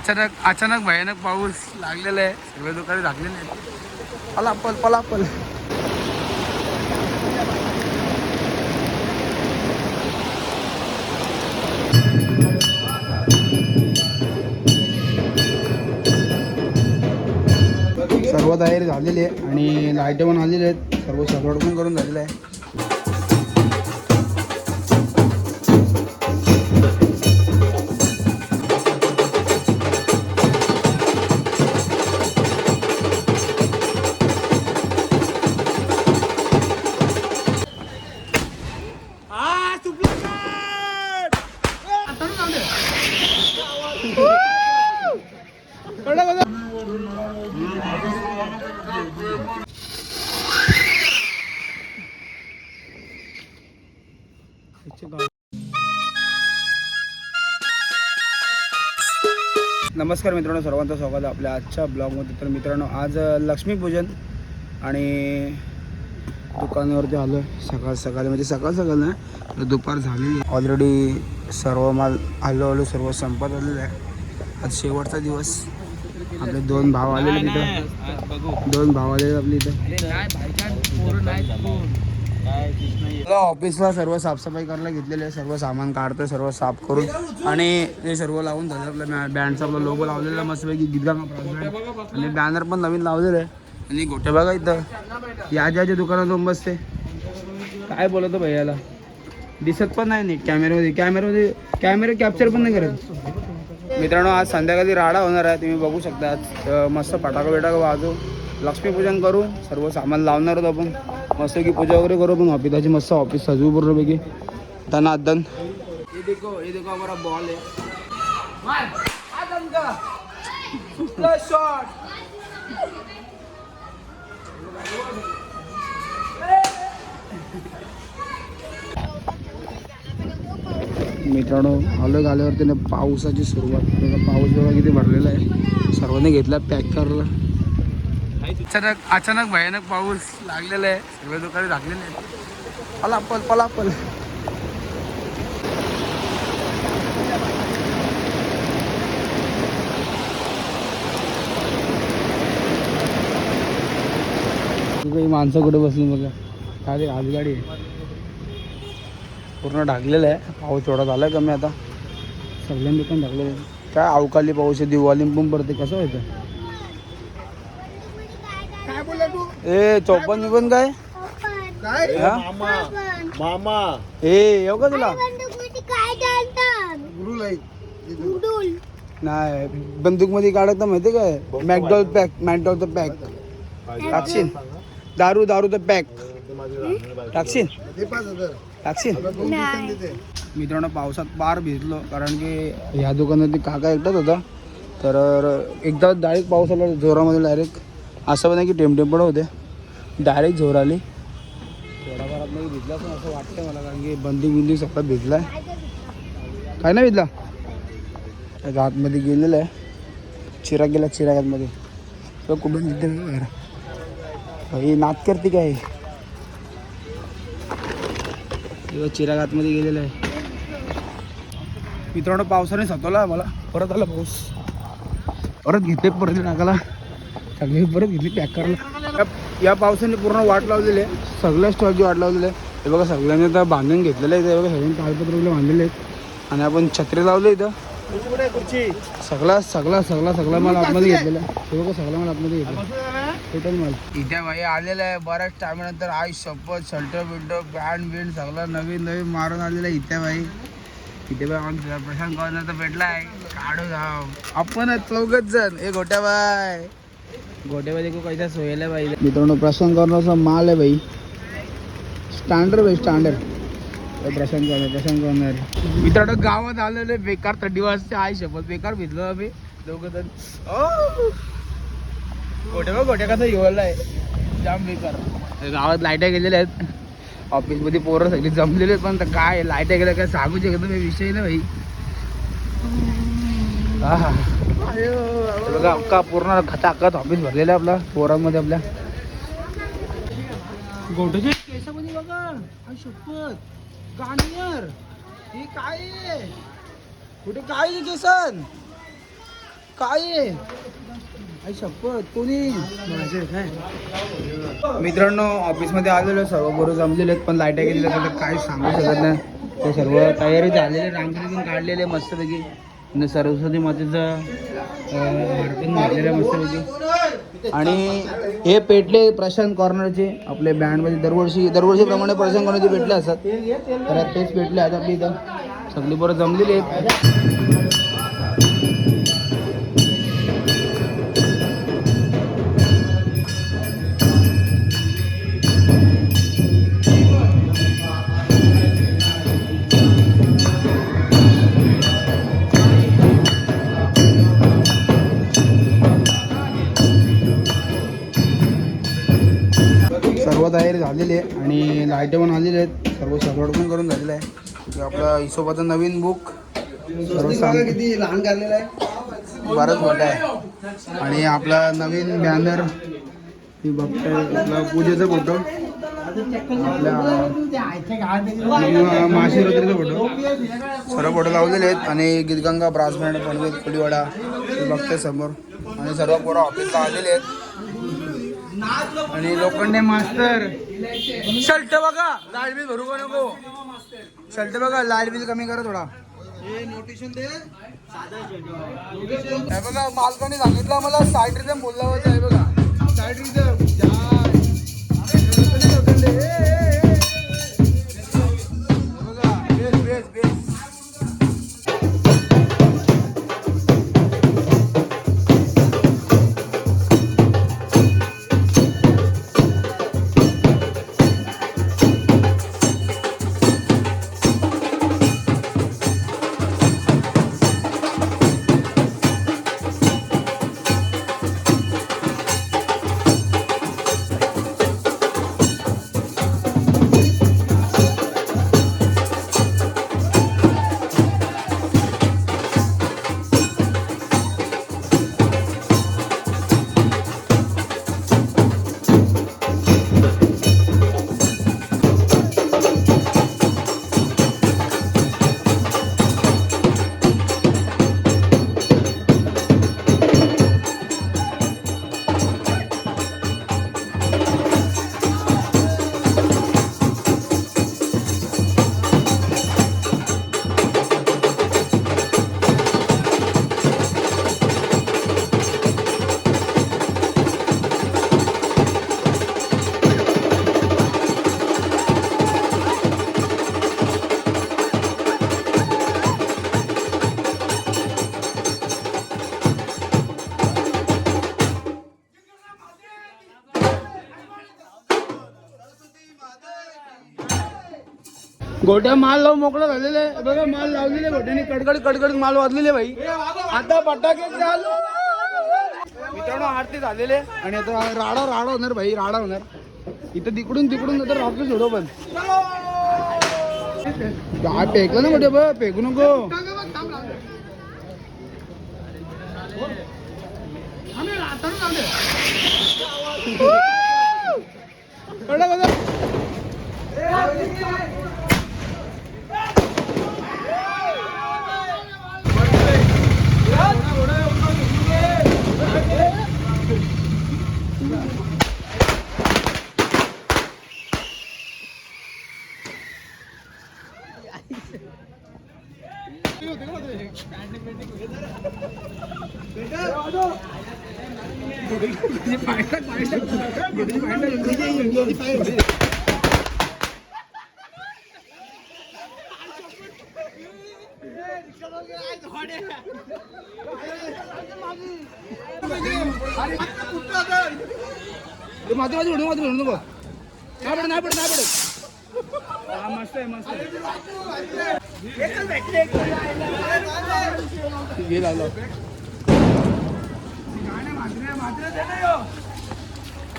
अचानक भयानक पाऊस लागलेला आहे. सर्व दुकाने लागलेले आहेत. पलापल पलापल. सर्व तयारी झालेली आहे आणि लाईट पण आलेले आहेत. सर्व सजावट पण करून झालेलं आहे. नमस्कार मित्रांनो, सर्वांचं स्वागत आहे आपल्या आजच्या ब्लॉगमध्ये. तर मित्रांनो, आज लक्ष्मीपूजन आणि दुकानावरती आलो आहे सकाळी म्हणजे सकाळ नाही तर दुपार झालेली. ऑलरेडी सर्व माल आलो सर्व संपत आलेलं आहे. आज शेवटचा दिवस. आपले दोन भाव आलेले तिथं, दोन भाव आलेले आपले इथं. ऑफिसला सर्व साफसफाई करायला घेतलेले आहे. सर्व सामान काढतोय, सर्व साफ करून आणि ते सर्व लावून झालं. आपल्या बँडचा आपला लोगो लावलेला मस्तपैकी गीतगांगा आणि बॅनर पण नवीन लावलेलं आहे. आणि गोटे बघा इथं याच्या दुकानातून बसते. काय बोलतो भैयाला दिसत पण नाही नीट कॅमेऱ्यामध्ये कॅमेरा कॅप्चर पण नाही करत. मित्रांनो, आज संध्याकाळी राडा होणार आहे, तुम्ही बघू शकता. आज मस्त फटाका वाजू, लक्ष्मीपूजन करू, सर्व सामान लावणार आहोत आपण. मस्त की पूजा वगैरे करू पण ऑफिसाची. मस्त ऑफिस सजवू पूर्णपैकी दनादन. ये देखो हमारा बॉल है. मित्रांनो, आल्यावरती ना पावसाची सुरुवात. पाऊस बघा किती भरलेला आहे. सर्वांनी घेतला पॅक करायला. अचानक भयानक पाऊस लागलेला आहे. सर्व दुकाने लागलेले आहेत. पलापल पलापल. काही माणसं कुठे बसली बघा. काय आजगाडी आहे. पूर्ण ढाकलेलं आहे. पाऊस थोडा झाला आहे कमी आता. सगळ्यांनी पण ढाकलेलं आहे. काय अवकाळी पाऊस आहे. दिवाळी पण पडते. कसं व्हायचं. ए चौपन पण काय मामा ए येऊ का तुला. नाही बंदूक मध्ये काढत माहिती काय. मॅकडॉलचा पॅक टाकशील. दारूचा पॅक टाकशील. मित्रांनो, पावसात पार भिजलो कारण की ह्या दुकानात काका एकटाच होता. तर एकदा डायरेक्ट पाऊस आला जोरामध्ये. डायरेक्ट असं पण नाही की टेमटेम होते, डायरेक्ट जोर आली. थोडाफार नाही भिजला पण असं वाटतं मला, कारण की बंदी सगळं भिजला आहे. काय नाही भिजला. घातमध्ये गेलेलं आहे. चिराग गेला चिरागातमध्ये. तो कुठून जिथे भाई नात करते काय. चिरागातमध्ये गेलेलं आहे. मित्रांनो, पावसाने सतवला मला. परत आला पाऊस. परत घेतले परत टाकाला. सगळे परत घेतली पॅक करायला. या पावसाने पूर्ण वाट लावलेली आहे. सगळ्या स्टॉलची वाट लावलेली आहे. हे बघा सगळ्यांनी आता बांधून घेतलेलं आहे. ते बघा सगळ्यांनी तालपत्र बांधलेले आहेत. आणि आपण छत्री लावले इथं. सगळा माल आतमध्ये घेतलेला आहे. हे बघा सगळा माल आतमध्ये घेतला. टोटल माल इथे भाई आलेला आहे. बऱ्याच टायमानंतर आई शपथ शर्ट बिल्ट बँड सगळं नवीन मारून आलेलं आहे. इथे भाई प्रशांत गव्हर्नर तर भेटला आहे. काढू जाऊ आपण चौघच जण. ए गोट्याबाई देखो कैसा सोयला भाई. मित्रांनो, प्रशांत गव्हर्नरचा माल आहे भाई. स्टँडर्ड भाई स्टँडर्ड. प्रशांत गव्हर्नर मित्रांनो, गावात आलेले बेकार थंडी वाजते. आई शपथ बेकार भिजलो आम्ही दोघं जण. गोट्या कसा येवला आहे जाम बेकार. गावात लाईटा गेलेल्या आहेत. ऑफिसमध्ये पोरं सगळी जमलेले पण काय लाईटा गेल्या काय सांगू शकत नाही. विषय ना भाई. हा बघा अख्खा पूर्ण खचाखच ऑफिस भरलेलं आहे आपला पोरांमध्ये. आपल्या गोट्याच्या केसामध्ये बघा शपथ गाणीयर. हे काय कुठे काय केसन काय आहे आई शपथ कोणी मित्रांनो ऑफिसमध्ये आलेलो सर्व बरोबर जमलेले आहेत पण लाईट गेलेले तर काय सांगू शकत नाही ते सर्व तयारी झालेले रांगोळी काढलेले मस्तपैकी आणि सरस्वती मातेचं पण घातलेलं मस्तपैकी आणि हे पेटले प्रशांत कॉर्नरचे आपले बँडमध्ये दरवर्षीप्रमाणे प्रशांत कॉर्नरचे पेटले असतात तर तेच पेटले आहेत आपली इथं सगळी बरं जमलेली आहेत सर्व तयारी झालेली आहे आणि लाईट पण आलेले आहेत सर्व सजावट पण करून झालेलं आहे आपला हिशोबाचं नवीन बुक सर्व किती लहान काढलेलं आहे बरंच मोठं आहे आणि आपला नवीन बॅनर ती बघताय आपला पूजेचा फोटो आपल्या महाशिवरात्रीचा फोटो सर्व फोटो लावलेले आहेत आणि गीतगंगा ब्रास बँड पनवेल कोलीवाडा ते बघताय समोर आणि सर्व पोरं ऑफिसला आलेले आहेत आणि लोखंडे मास्टर शर्ट बघा लाईट बिल भरू का नको शर्ट बघा लाईट बिल कमी करा थोडा हे बघा मालकाने सांगितलं मला साईड रिझम बोलला होता आहे बघा साईड रिझम बघा बेस बेस बेस गोट्या माल लावून मोकळा झालेला आहे बघा माल लावलेले गोट्याने कडकडीत माल वाजलेले भाई आता फटाके चालू मित्रांनो आरती झालेले आणि आता राडा होणार भाई राडा होणार इथं तिकडून तर रॉकेट सोडव पण काय फेकलं ना मोठे बघ फेकू नको माझी उडू नको नाही पडत मस्त आहे घे लागलो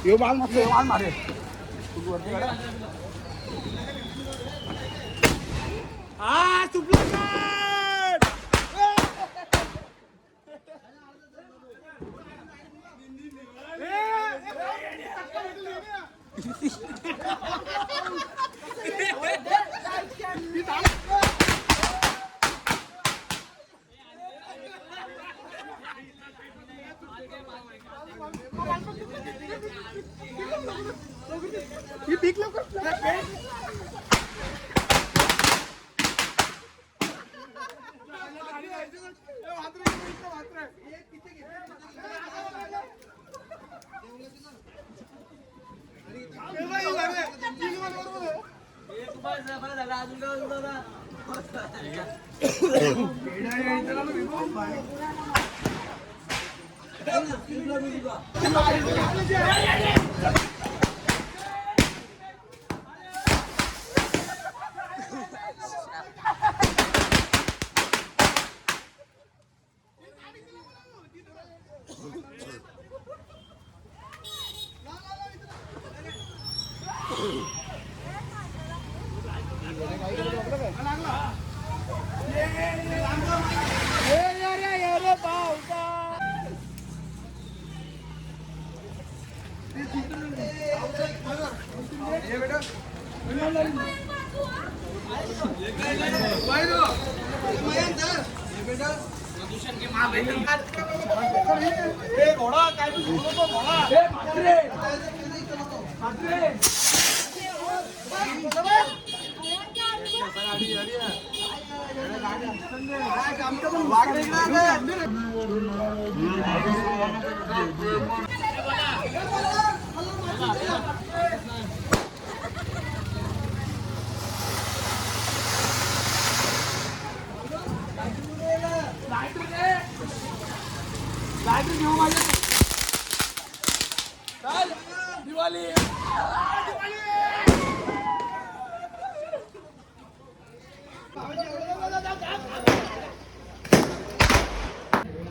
यो बाल मस्त माल मारे हा सुपला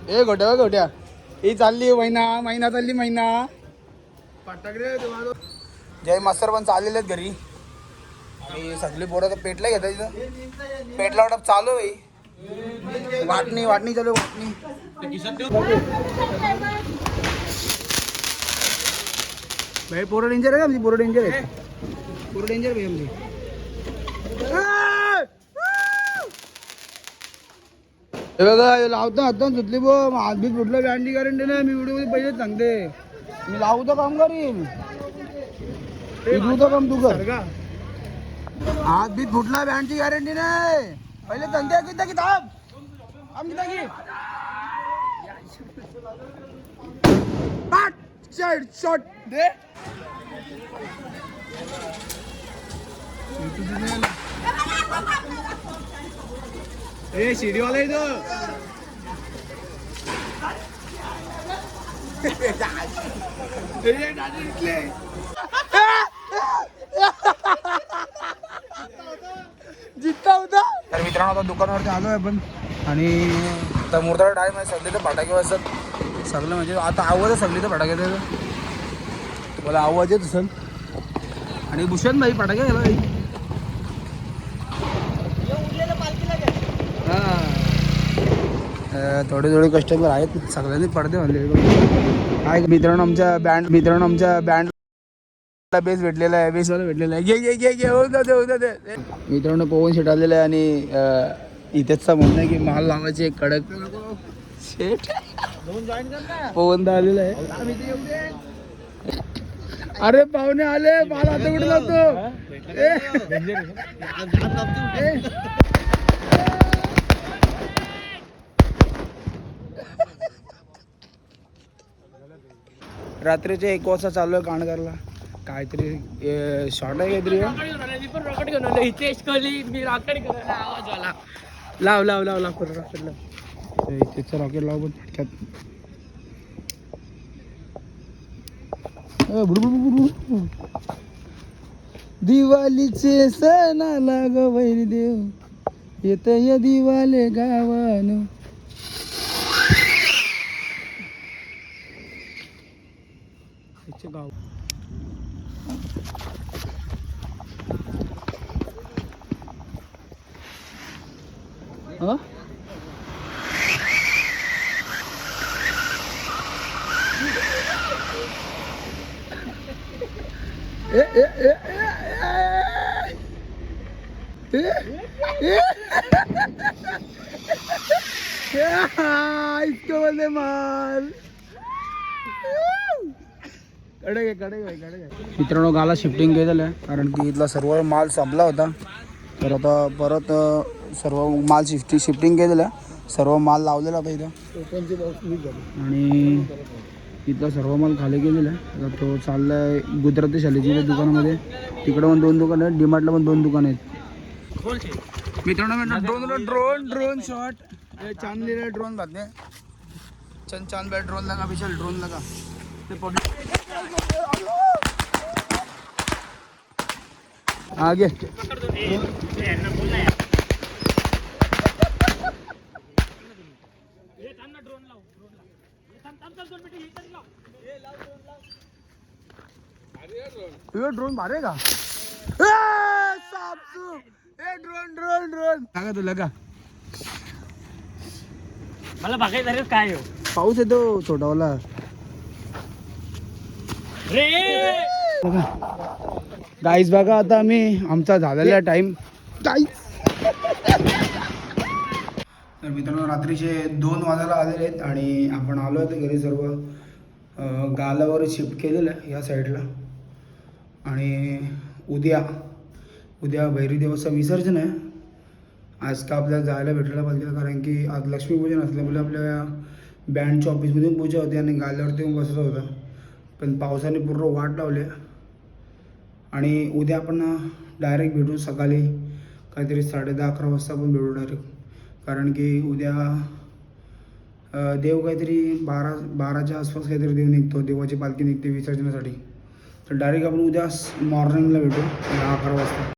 ए गोट्या गोट्या ही चालली महिना चालली महिना. जय मास्तर पण चाललेले आहेत घरी आणि सगळी पोरं तर पेटला घेतात इथं. पेटला वाटप चालू आहे. वाटणी चालू वाटणी. भाई पोरं डेंजर आहे का आमची. पोरं डेंजर आहे. पोरं डेंजर भाई आमची. हे बघा लावतो हातात सुटली बो. हातबीत फुटलं बँडी गॅरंटी नाही. मी व्हिडिओ मध्ये पहिलेच सांगते. मी लावतो काम करीन. काम तू कर. हातबीत फुटला बँडची गॅरंटी नाही. पहिले सांगते किती किताब आम किती शॉट दे. ए शिडीवाला इथं. जितका होता. तर मित्रांनो आता दुकानावरती आलो आहे आपण आणि आता मुर्दाचा टाईम आहे. सगळे तर फटाके वाजतात. सगळं म्हणजे आता आवाज आहे सगळी तर फटाक्याचा. तुम्हाला आवाज येत असेल. आणि भूषण भाई फटाके गेला भाई. थोडे कस्टमर आहेत. सगळ्यांनी पडदे म्हणले. काय मित्रांनो आमच्या बँडला बेस भेटलेला आहे. बेसवाला भेटलेला आहे. घे होऊन दे. मित्रांनो पवन शेट आलेला आहे आणि इथेच म्हणणं आहे की माल लावायचे एक कडक शेट. पवनदा आलेला आहे. अरे पाहुणे आले. माल आता कुठे लावतो. रात्रीचे 1 वाजता चालू आहे कांडकरला. काहीतरी शॉर्ट आहे काहीतरी. लाव इथेच रॉकेट लाव पण फटक्यात. दिवाळीचे सण आला ग वैरी देव येत या दिवाले गावान. गाव इसको बोलते माल. मित्रांनो गाला शिफ्टिंग केलेलं आहे कारण की इथला सर्व माल संपला होता. तर आता परत सर्व माल शिफ्टिंग केलेलं आहे. सर्व माल लावलेला होता इथं आणि इथला सर्व माल खाली केलेला आहे. आता तो चालला आहे गुजराती शालीच्या दुकानामध्ये. तिकडं पण 2 दुकानं आहेत, डीमार्टला पण 2 दुकानं आहेत. मित्रांनो ड्रोन शॉट चांद लिहिलं ड्रोन बांधते चांद बाय ड्रोन लगा विशाल ड्रोन लगा ते आगे ड्रोन मारे का ड्रोन लगा तो लगा मला बघायचं रे काय हो पाऊस येतो छोटावाला गाईस बघा आता आम्ही आमचा झालेला टाइम तर मित्रांनो रात्रीचे 2 वाजायला आलेले आहेत आणि आपण आलो आहे घरी सर्व गालावर शिफ्ट केलेलं आहे या साईडला. आणि उद्या भैरी देवाचं विसर्जन आहे. आज का आपल्याला जायला भेटायला पाहिजे कारण की आज लक्ष्मीपूजन असल्यामुळे आपल्या बँडच्या ऑफिसमधून पूजा होती आणि गाल्यावरती येऊन बसत होता. पण पावसाने पूर्ण वाट लावली आणि उद्या आपण डायरेक्ट भेटू सकाळी काहीतरी 10:30-11 वाजता आपण भेटू डायरेक्ट. कारण की उद्या देव काहीतरी 12च्या आसपास काहीतरी देव निघतो, देवाची पालखी निघते विसर्जनासाठी. तर डायरेक्ट आपण उद्या मॉर्निंगला भेटू 10-11 वाजता.